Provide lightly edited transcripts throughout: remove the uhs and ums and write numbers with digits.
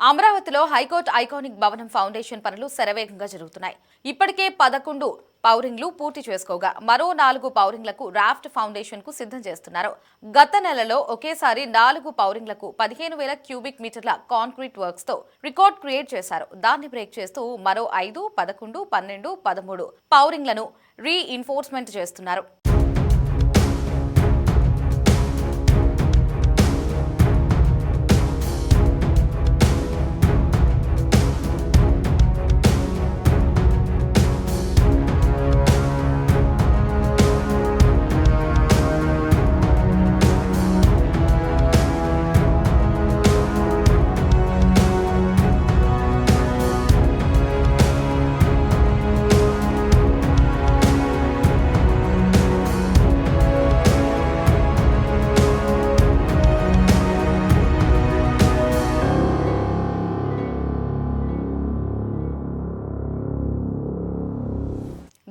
అమరావతిలో high court iconic భవనం foundation పనులు శరవేగంగా జరుగుతున్నాయి. ఇప్పటికే 11 పౌరింగ్లు పూర్తి చేసుకోగా మరో 4 పౌరింగ్లకు రాఫ్ట్ ఫౌండేషన్ కు సిద్ధం చేస్తున్నారు. గత నెలలో ఒకేసారి 4 పౌరింగ్లకు 15,000 క్యూబిక్ మీటర్ల కాంక్రీట్ వర్క్స్ తో రికార్డ్ క్రియేట్ చేశారు. దాన్ని బ్రేక్ చేస్తూ మరో 5, 11, 12, 13 పౌరింగ్లను రీఇన్ఫోర్స్మెంట్ చేస్తున్నారు.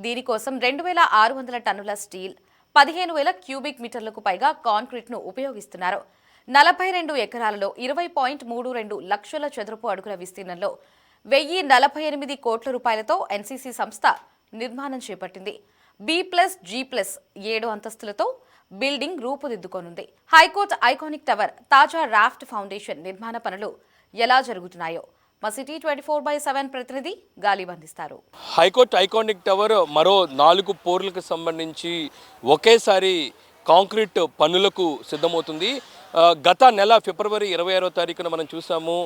దీనికోసం 2,600 టన్నుల స్టీల్, 15,000 క్యూబిక్ మీటర్లకు పైగా కాంక్రీట్ ను ఉపయోగిస్తున్నారు. 42 ఎకరాలలో 20.32 లక్షల చదరపు అడుగుల విస్తీర్ణంలో 1,048 కోట్ల రూపాయలతో ఎన్సీసీ సంస్థ నిర్మాణం చేపట్టింది. B+G+7 అంతస్తులతో బిల్డింగ్ రూపుదిద్దుకోనుంది. హైకోర్టు ఐకానిక్ టవర్ తాజా రాఫ్ట్ ఫౌండేషన్ నిర్మాణ పనులు ఎలా జరుగుతున్నాయో మా సిటీ 24/7 ప్రతినిధి గాలి బంధిస్తారు. హైకోర్టు ఐకానిక్ టవర్ మరో 4 పోర్లకు సంబంధించి ఒకేసారి కాంక్రీట్ పనులకు సిద్ధమవుతుంది. గత నెల ఫిబ్రవరి 26వ తారీఖున మనం చూసాము.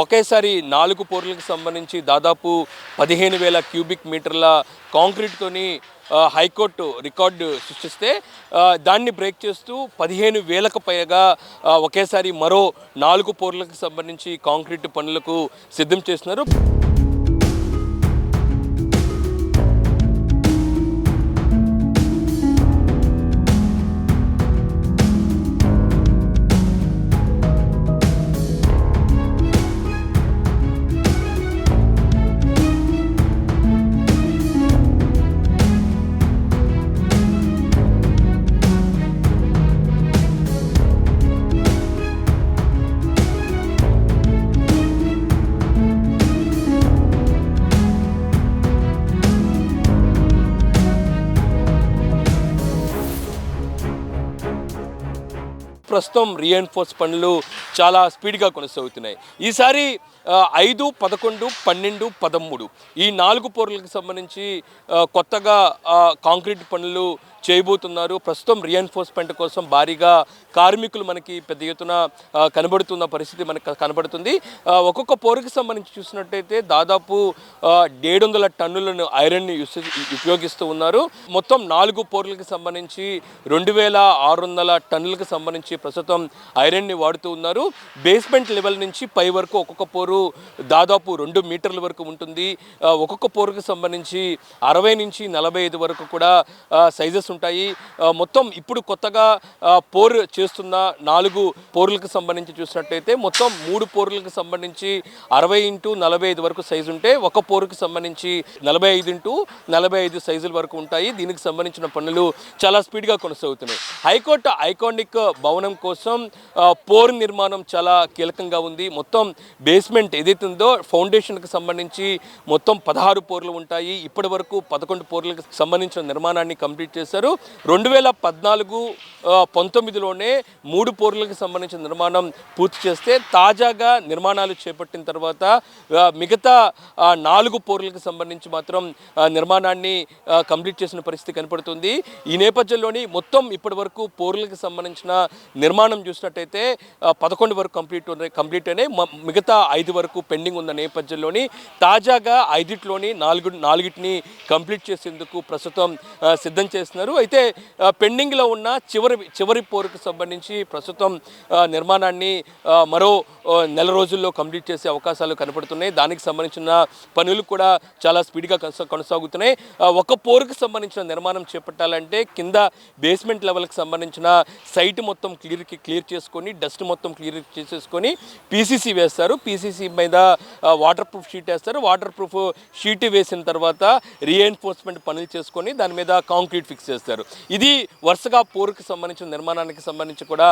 ఒకేసారి 4 పోర్లకు సంబంధించి దాదాపు 15,000 క్యూబిక్ మీటర్ల కాంక్రీట్తోని హైకోర్టు రికార్డు సృష్టిస్తే దాన్ని బ్రేక్ చేస్తూ 15,000కు పైగా ఒకేసారి మరో 4 పోర్లకు సంబంధించి కాంక్రీట్ పనులకు సిద్ధం చేస్తున్నారు. ప్రస్తుతం రీఎన్ఫోర్స్ పనులు చాలా స్పీడ్గా కొనసాగుతున్నాయి. ఈసారి 5, 11, 12, 13 ఈ 4 పోర్లకు సంబంధించి కొత్తగా కాంక్రీట్ పనులు చేయబోతున్నారు. ప్రస్తుతం రీఎన్ఫోర్స్మెంట్ కోసం భారీగా కార్మికులు మనకి పెద్ద ఎత్తున కనబడుతున్న పరిస్థితి మనకు కనబడుతుంది. ఒక్కొక్క పోరుకి సంబంధించి చూసినట్టయితే దాదాపు 700 టన్నులను ఐరన్ని ఉపయోగిస్తూ ఉన్నారు. మొత్తం 4 పోర్లకు సంబంధించి 2,600 టన్నులకు సంబంధించి ప్రస్తుతం ఐరన్ని వాడుతూ ఉన్నారు. బేస్మెంట్ లెవెల్ నుంచి పై వరకు ఒక్కొక్క పోరు దాదాపు 2 మీటర్ల వరకు ఉంటుంది. ఒక్కొక్క పోరుకు సంబంధించి 60 నుంచి 45 వరకు కూడా సైజెస్ ఉంటాయి. మొత్తం ఇప్పుడు కొత్తగా పోరు చేస్తున్న 4 పోర్లకు సంబంధించి చూసినట్టయితే మొత్తం 3 పోర్లకు సంబంధించి 60 x 45 వరకు సైజు ఉంటే ఒక పోరుకు సంబంధించి 45 x 45 సైజుల వరకు ఉంటాయి. దీనికి సంబంధించిన పనులు చాలా స్పీడ్గా కొనసాగుతున్నాయి. హైకోర్టు ఐకానిక్ భవనం కోసం పోర్ నిర్మాణం చాలా కీలకంగా ఉంది. మొత్తం బేస్మెంట్ ఏదైతే ఉందో ఫౌండేషన్కి సంబంధించి మొత్తం 16 పోర్లు ఉంటాయి. ఇప్పటి వరకు 11 పోర్లకు సంబంధించిన నిర్మాణాన్ని కంప్లీట్ చేశారు. 2014-19లోనే 3 పోర్లకు సంబంధించిన నిర్మాణం పూర్తి చేస్తే తాజాగా నిర్మాణాలు చేపట్టిన తర్వాత మిగతా 4 పోర్లకు సంబంధించి మాత్రం నిర్మాణాన్ని కంప్లీట్ చేసిన పరిస్థితి కనపడుతుంది. ఈ నేపథ్యంలోని మొత్తం ఇప్పటి వరకు పోర్లకు సంబంధించిన నిర్మాణం చూసినట్టయితే 11 వరకు కంప్లీట్ అయినాయి. మిగతా 5 వరకు పెండింగ్ ఉన్న నేపథ్యంలోని తాజాగా 5లోని 4ని కంప్లీట్ చేసేందుకు ప్రస్తుతం సిద్ధం చేస్తున్నారు. అయితే పెండింగ్లో ఉన్న చివరి పోరుకు సంబంధించి ప్రస్తుతం నిర్మాణాన్ని మరో నెల రోజుల్లో కంప్లీట్ చేసే అవకాశాలు కనపడుతున్నాయి. దానికి సంబంధించిన పనులు కూడా చాలా స్పీడ్గా కొనసాగుతున్నాయి. ఒక పోరుకు సంబంధించిన నిర్మాణం చేపట్టాలంటే కింద బేస్మెంట్ లెవెల్కి సంబంధించిన సైట్ మొత్తం క్లియర్ చేసుకొని డస్ట్ మొత్తం క్లియర్ చేసేసుకొని పీసీసీ వేస్తారు. పీసీసీ మీద వాటర్ ప్రూఫ్ షీట్ వేస్తారు. వాటర్ ప్రూఫ్ షీట్ వేసిన తర్వాత రీఎన్ఫోర్స్మెంట్ పనులు చేసుకొని దాని మీద కాంక్రీట్ ఫిక్స్ చేస్తారు. ఇది వరుసగా పోరుకి సంబంధించిన నిర్మాణానికి సంబంధించి కూడా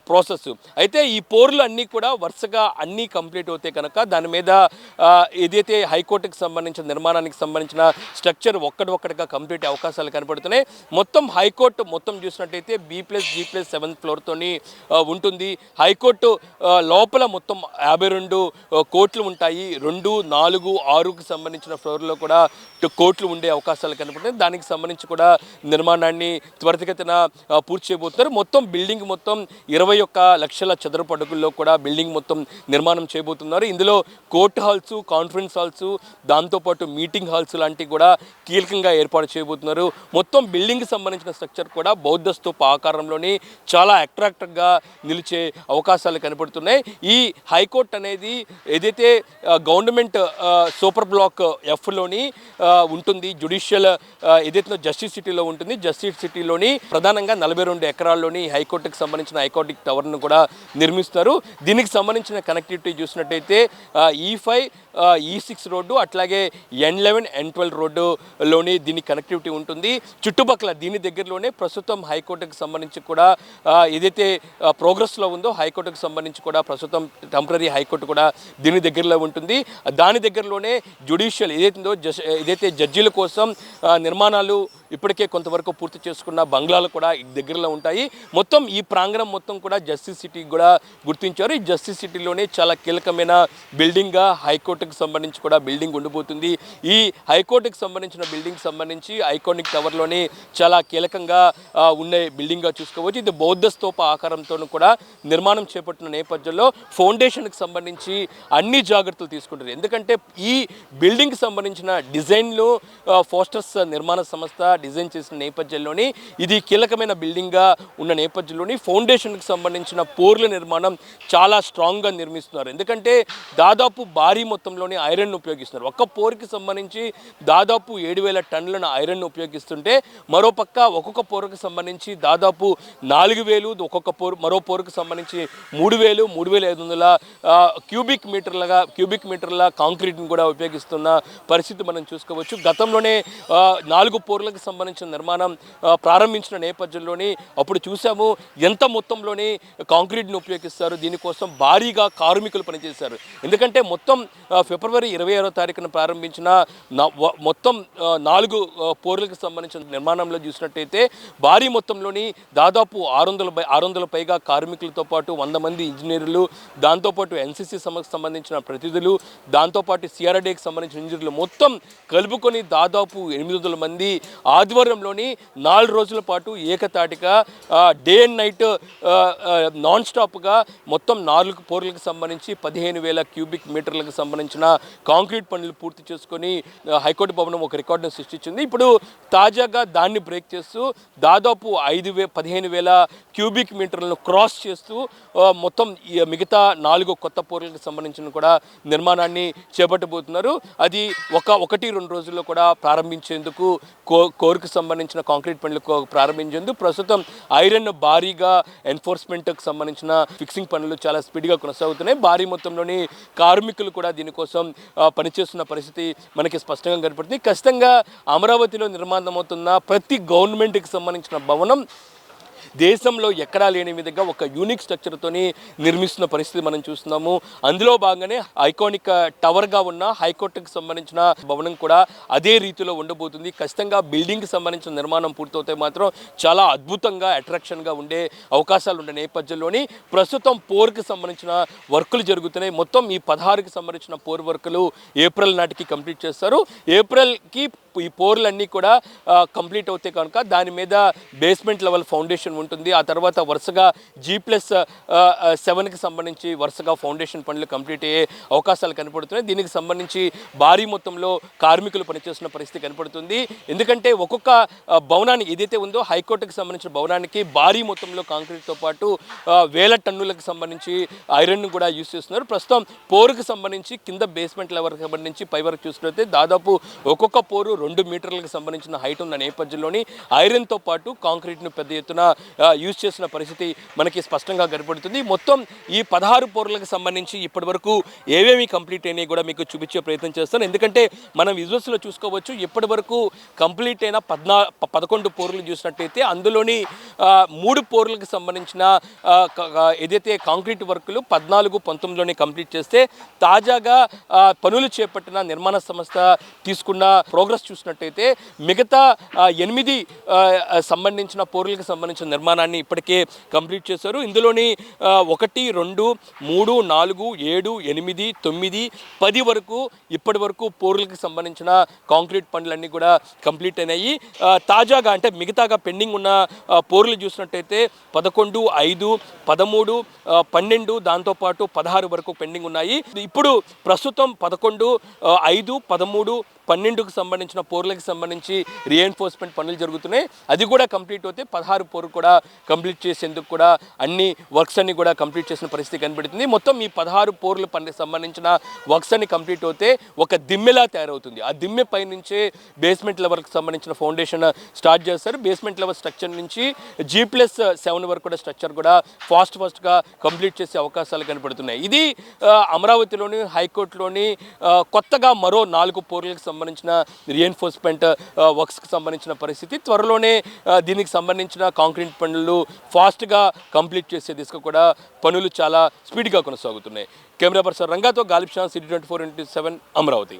ప్రాసెస్. అయితే ఈ పోర్లు అన్నీ కూడా వరుసగా అన్నీ కంప్లీట్ అవుతాయి కనుక దాని మీద ఏదైతే హైకోర్టుకి సంబంధించిన నిర్మాణానికి సంబంధించిన స్ట్రక్చర్ ఒక్కటిగా కంప్లీట్ అవకాశాలు కనపడుతున్నాయి. మొత్తం హైకోర్టు మొత్తం చూసినట్టయితే B+G+7 ఫ్లోర్తోని ఉంటుంది. హైకోర్టు లోపల మొత్తం 52 కోట్లు ఉంటాయి. 2, 4, 6కు సంబంధించిన ఫ్లోర్లో కూడా కోట్లు ఉండే అవకాశాలు కనపడుతున్నాయి. దానికి సంబంధించి కూడా నిర్మాణాన్ని త్వరితగతిన పూర్తి చేయబోతున్నారు. మొత్తం బిల్డింగ్ మొత్తం 21 లక్షల చదరపు అడుగుల్లో కూడా బిల్డింగ్ మొత్తం నిర్మాణం చేయబోతున్నారు. ఇందులో కోర్టు హాల్స్, కాన్ఫరెన్స్ హాల్స్, దాంతోపాటు మీటింగ్ హాల్స్ లాంటివి కూడా కీలకంగా ఏర్పాటు చేయబోతున్నారు. మొత్తం బిల్డింగ్కి సంబంధించిన స్ట్రక్చర్ కూడా బౌద్ధ స్తూప ఆకారంలోని చాలా అట్రాక్టివ్గా నిలిచే అవకాశాలు కనపడుతున్నాయి. ఈ హైకోర్టు అనేది ఏదైతే గవర్నమెంట్ సూపర్ బ్లాక్ Fలోని ఉంటుంది, జ్యుడిషియల్ ఏదైతే జస్టిస్ సిటీలో ఉంటుంది. జస్టిస్ సిటీలోని ప్రధానంగా 42 ఎకరాల్లోని హైకోర్టుకి సంబంధించిన హైకోర్టు టవర్ను కూడా నిర్మిస్తారు. దీనికి సంబంధించిన కనెక్టివిటీ చూసినట్టయితే E5, E6 రోడ్డు అట్లాగే N11, N12 రోడ్డులోని దీని కనెక్టివిటీ ఉంటుంది. చుట్టుపక్కల దీని దగ్గరలోనే ప్రస్తుతం హైకోర్టుకి సంబంధించి కూడా ఏదైతే ప్రోగ్రెస్లో ఉందో హైకోర్టుకి సంబంధించి కూడా ప్రస్తుతం టెంపరీ హైకోర్టు కూడా దీని దగ్గరలో ఉంటుంది. దాని దగ్గరలోనే జ్యుడిషియల్ ఏదైతే జడ్జీల కోసం నిర్మాణాలు ఇప్పటికే కొంతవరకు పూర్తి చేసుకున్న బంగ్లాలు కూడా దగ్గరలో ఉంటాయి. మొత్తం ఈ ప్రాంగణం మొత్తం కూడా జస్టిస్ సిటీ కూడా గుర్తించారు. ఈ జస్టిస్ సిటీలోనే చాలా కీలకమైన బిల్డింగ్గా హైకోర్టుకు సంబంధించి కూడా బిల్డింగ్ ఉండబోతుంది. ఈ హైకోర్టుకు సంబంధించిన బిల్డింగ్ సంబంధించి ఐకానిక్ టవర్లోనే చాలా కీలకంగా ఉన్న బిల్డింగ్గా చూసుకోవచ్చు. ఇది బౌద్ధ స్తూప ఆకారంతో కూడా నిర్మాణం చేపట్టిన నేపథ్యంలో ఫౌండేషన్కి సంబంధించి అన్ని జాగ్రత్తలు తీసుకుంటారు. ఎందుకంటే ఈ బిల్డింగ్కి సంబంధించిన డిజైన్లు ఫోస్టర్స్ నిర్మాణ సంస్థ డిజైన్ చేసిన నేపథ్యంలోని ఇది కీలకమైన బిల్డింగ్గా ఉన్న నేపథ్యంలోని ఫౌండేషన్కి సంబంధించిన పోర్ల నిర్మాణం చాలా స్ట్రాంగ్గా నిర్మిస్తున్నారు. ఎందుకంటే దాదాపు భారీ మొత్తంలోని ఐరన్ ఉపయోగిస్తున్నారు. ఒక్క పోర్కి సంబంధించి దాదాపు 7,000 టన్నులను ఐరన్ ఉపయోగిస్తుంటే మరోపక్క ఒక్కొక్క పోరుకు సంబంధించి దాదాపు 4,000, ఒక్కొక్క పోరు మరో పోరుకు సంబంధించి 3,000, 3,500 క్యూబిక్ మీటర్ల కాంక్రీట్ని కూడా ఉపయోగిస్తున్న పరిస్థితి మనం చూసుకోవచ్చు. గతంలోనే 4 పోర్లకు సంబంధించిన నిర్మాణం ప్రారంభించిన నేపథ్యంలోని అప్పుడు చూసాము ఎంత మొత్తంలోని కాంక్రీట్ను ఉపయోగిస్తారు. దీనికోసం భారీగా కార్మికులు పనిచేశారు. ఎందుకంటే మొత్తం ఫిబ్రవరి 26వ తారీఖున ప్రారంభించిన మొత్తం 4 పోర్లకు సంబంధించిన నిర్మాణంలో చూసినట్టయితే భారీ మొత్తంలోని దాదాపు 600 పైగా కార్మికులతో పాటు 100 మంది ఇంజనీర్లు, దాంతోపాటు NCC సంబంధించిన ప్రతినిధులు, దాంతోపాటు CRDకి సంబంధించిన ఇంజనీర్లు మొత్తం కలుపుకొని దాదాపు 800 మంది ఆధ్వర్యంలోని 4 రోజుల పాటు ఏకతాటిగా డే అండ్ నైట్ నాన్ స్టాప్గా మొత్తం 4 పోర్లకు సంబంధించి 15,000 క్యూబిక్ మీటర్లకు సంబంధించిన కాంక్రీట్ పనులు పూర్తి చేసుకొని హైకోర్టు భవనం ఒక రికార్డును సృష్టించింది. ఇప్పుడు తాజాగా దాన్ని బ్రేక్ చేస్తూ దాదాపు 15,000 క్యూబిక్ మీటర్లను క్రాస్ చేస్తూ మొత్తం మిగతా 4 కొత్త పోర్లకు సంబంధించిన కూడా నిర్మాణాన్ని చేపట్టబోతున్నారు. అది 1-2 రోజుల్లో కూడా ప్రారంభించేందుకు కోర్కు సంబంధించిన కాంక్రీట్ పనులు ప్రారంభించేందుకు ప్రస్తుతం ఐరన్ భారీగా ఎన్ఫోర్స్మెంట్కి సంబంధించిన ఫిక్సింగ్ పనులు చాలా స్పీడ్గా కొనసాగుతున్నాయి. భారీ మొత్తంలోని కార్మికులు కూడా దీనికోసం పనిచేస్తున్న పరిస్థితి మనకి స్పష్టంగా కనపడుతుంది. ఖచ్చితంగా అమరావతిలో నిర్మాణం అవుతున్న ప్రతి గవర్నమెంట్కి సంబంధించిన భవనం దేశంలో ఎక్కడా లేని విధంగా ఒక యూనిక్ స్ట్రక్చర్తోని నిర్మిస్తున్న పరిస్థితి మనం చూస్తున్నాము. అందులో భాగంగానే ఐకానిక్ టవర్గా ఉన్న హైకోర్టుకు సంబంధించిన భవనం కూడా అదే రీతిలో ఉండబోతుంది. ఖచ్చితంగా బిల్డింగ్కి సంబంధించిన నిర్మాణం పూర్తవుతే మాత్రం చాలా అద్భుతంగా అట్రాక్షన్గా ఉండే అవకాశాలు ఉండే నేపథ్యంలోని ప్రస్తుతం పోర్కి సంబంధించిన వర్కులు జరుగుతున్నాయి. మొత్తం ఈ 16కి సంబంధించిన పోర్ వర్కులు ఏప్రిల్ నాటికి కంప్లీట్ చేస్తారు. ఏప్రిల్కి ఈ పోర్లన్నీ కూడా కంప్లీట్ అవుతాయి కనుక దాని మీద బేస్మెంట్ లెవెల్ ఫౌండేషన్ ఉంటుంది. ఆ తర్వాత వరుసగా G+7కి సంబంధించి వరుసగా ఫౌండేషన్ పనులు కంప్లీట్ అయ్యే అవకాశాలు కనపడుతున్నాయి. దీనికి సంబంధించి భారీ మొత్తంలో కార్మికులు పనిచేస్తున్న పరిస్థితి కనపడుతుంది. ఎందుకంటే ఒక్కొక్క భవనానికి ఏదైతే ఉందో హైకోర్టుకి సంబంధించిన భవనానికి భారీ మొత్తంలో కాంక్రీట్తో పాటు 1,000 టన్నులకు సంబంధించి ఐరన్ కూడా యూజ్ చేస్తున్నారు. ప్రస్తుతం పోరుకు సంబంధించి కింద బేస్మెంట్ లెవెల్కి సంబంధించి పై వరకు చూసినట్లయితే దాదాపు ఒక్కొక్క పోరు 2 మీటర్లకు సంబంధించిన హైట్ ఉన్న నేపథ్యంలోని ఐరన్తో పాటు కాంక్రీట్ను పెద్ద ఎత్తున యూజ్ చేసిన పరిస్థితి మనకి స్పష్టంగా కనపడుతుంది. మొత్తం ఈ 16 పోర్లకు సంబంధించి ఇప్పటి వరకు ఏవేమి కంప్లీట్ అయినాయి కూడా మీకు చూపించే ప్రయత్నం చేస్తాను. ఎందుకంటే మనం విజువల్స్లో చూసుకోవచ్చు, ఇప్పటి వరకు కంప్లీట్ అయిన 11 పోర్లు చూసినట్టయితే అందులోని 3 పోర్లకు సంబంధించిన ఏదైతే కాంక్రీట్ వర్కులు 14-19లోనే కంప్లీట్ చేస్తే, తాజాగా పనులు చేపట్టిన నిర్మాణ సంస్థ తీసుకున్న ప్రోగ్రెస్ చూసినట్టయితే మిగతా 8 సంబంధించిన పోర్లకు సంబంధించిన నిర్మాణాన్ని ఇప్పటికే కంప్లీట్ చేశారు. ఇందులోని 1, 2, 3, 4, 7, 8, 9, 10 వరకు ఇప్పటి వరకు పోర్లకు సంబంధించిన కాంక్రీట్ పనులన్నీ కూడా కంప్లీట్ అయినాయి. తాజాగా అంటే మిగతాగా పెండింగ్ ఉన్న పోర్లు చూసినట్టయితే 11, 5, 13, 12 దాంతోపాటు 16 వరకు పెండింగ్ ఉన్నాయి. ఇప్పుడు ప్రస్తుతం 11, 5, 13, 12కు సంబంధించిన పోర్లకు సంబంధించి రీఎన్ఫోర్స్మెంట్ పనులు జరుగుతున్నాయి. అది కూడా కంప్లీట్ అవుతే 16 పోర్ కూడా కంప్లీట్ చేసేందుకు కూడా అన్ని వర్క్స్ అన్ని కూడా కంప్లీట్ చేసిన పరిస్థితి కనబడుతుంది. మొత్తం ఈ 16 పోర్లు సంబంధించిన వర్క్స్ అన్ని కంప్లీట్ అవుతే ఒక దిమ్మెలా తయారవుతుంది. ఆ దిమ్మె పై నుంచే బేస్మెంట్ లెవెల్కి సంబంధించిన ఫౌండేషన్ స్టార్ట్ చేస్తారు. బేస్మెంట్ లెవెల్ స్ట్రక్చర్ నుంచి G+7 వరకు కూడా స్ట్రక్చర్ కూడా ఫాస్ట్గా కంప్లీట్ చేసే అవకాశాలు కనబడుతున్నాయి. ఇది అమరావతిలోని హైకోర్టులోని కొత్తగా మరో 4 పోర్లకు సంబంధించిన రీఎన్ఫోర్స్మెంట్ వర్క్స్కి సంబంధించిన పరిస్థితి. త్వరలోనే దీనికి సంబంధించిన కాంక్రీట్ పనులు ఫాస్ట్గా కంప్లీట్ చేసే దిశగా కూడా పనులు చాలా స్పీడ్గా కొనసాగుతున్నాయి. కెమెరా పర్సన్ రంగాతో గాలిబ్ షా, City 24/7 అమరావతి.